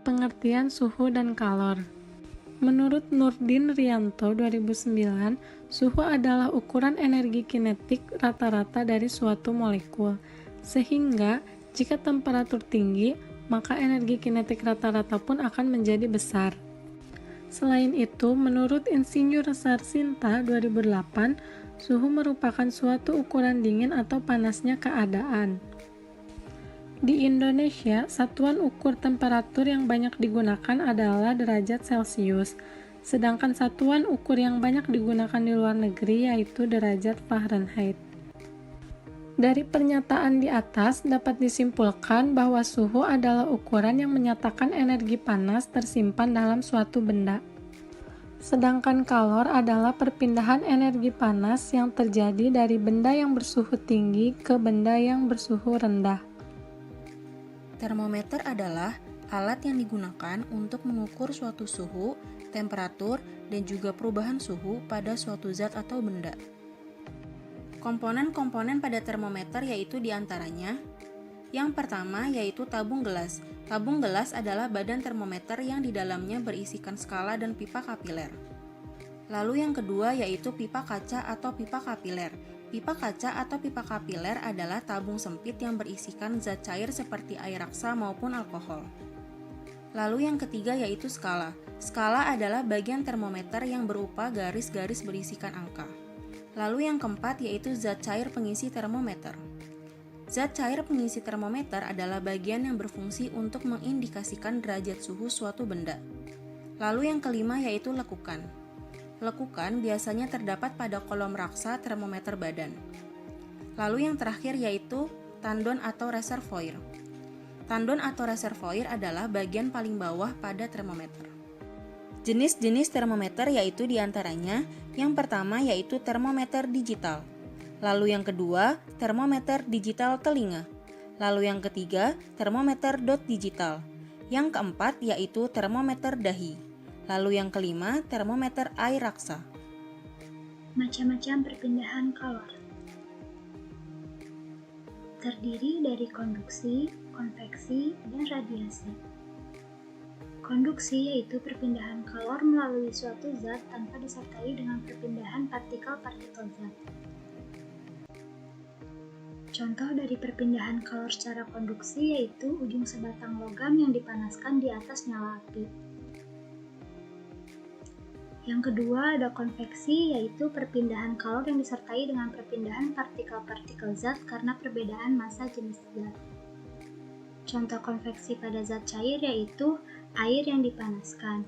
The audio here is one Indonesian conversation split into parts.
pengertian suhu dan kalor. Menurut Nurdin Rianto 2009, suhu adalah ukuran energi kinetik rata-rata dari suatu molekul. Sehingga, jika temperatur tinggi, maka energi kinetik rata-rata pun akan menjadi besar. Selain itu, menurut Insinyur Sarsinta 2008, suhu merupakan suatu ukuran dingin atau panasnya keadaan. Di Indonesia, satuan ukur temperatur yang banyak digunakan adalah derajat Celcius, sedangkan satuan ukur yang banyak digunakan di luar negeri yaitu derajat Fahrenheit. Dari pernyataan di atas dapat disimpulkan bahwa suhu adalah ukuran yang menyatakan energi panas tersimpan dalam suatu benda. Sedangkan kalor adalah perpindahan energi panas yang terjadi dari benda yang bersuhu tinggi ke benda yang bersuhu rendah. Termometer adalah alat yang digunakan untuk mengukur suatu suhu, temperatur, dan juga perubahan suhu pada suatu zat atau benda. Komponen-komponen pada termometer yaitu diantaranya: yang pertama yaitu tabung gelas. Tabung gelas adalah badan termometer yang di dalamnya berisikan skala dan pipa kapiler. Lalu yang kedua yaitu pipa kaca atau pipa kapiler. Pipa kaca atau pipa kapiler adalah tabung sempit yang berisikan zat cair seperti air raksa maupun alkohol. Lalu yang ketiga yaitu skala. Skala adalah bagian termometer yang berupa garis-garis berisikan angka. Lalu yang keempat yaitu zat cair pengisi termometer. Zat cair pengisi termometer adalah bagian yang berfungsi untuk mengindikasikan derajat suhu suatu benda. Lalu yang kelima yaitu lekukan. Lekukan biasanya terdapat pada kolom raksa termometer badan. Lalu yang terakhir yaitu tandon atau reservoir. Tandon atau reservoir adalah bagian paling bawah pada termometer. Jenis-jenis termometer yaitu diantaranya: yang pertama yaitu termometer digital. Lalu yang kedua, termometer digital telinga. Lalu yang ketiga, termometer dot digital. Yang keempat yaitu termometer dahi. Lalu yang kelima, termometer air raksa. Macam-macam perpindahan kalor terdiri dari konduksi, konveksi, dan radiasi. Konduksi yaitu perpindahan kalor melalui suatu zat tanpa disertai dengan perpindahan partikel-partikel zat. Contoh dari perpindahan kalor secara konduksi yaitu ujung sebatang logam yang dipanaskan di atas nyala api. Yang kedua ada konveksi, yaitu perpindahan kalor yang disertai dengan perpindahan partikel-partikel zat karena perbedaan massa jenis zat. Contoh konveksi pada zat cair yaitu air yang dipanaskan.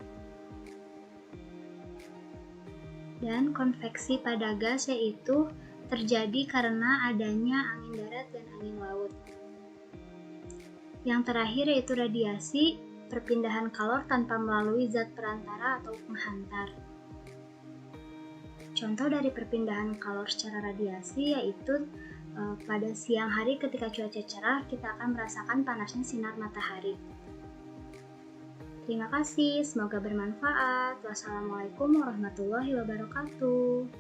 Dan konveksi pada gas yaitu terjadi karena adanya angin darat dan angin laut. Yang terakhir yaitu radiasi, perpindahan kalor tanpa melalui zat perantara atau penghantar. Contoh dari perpindahan kalor secara radiasi yaitu pada siang hari ketika cuaca cerah kita akan merasakan panasnya sinar matahari. Terima kasih, semoga bermanfaat. Wassalamualaikum warahmatullahi wabarakatuh.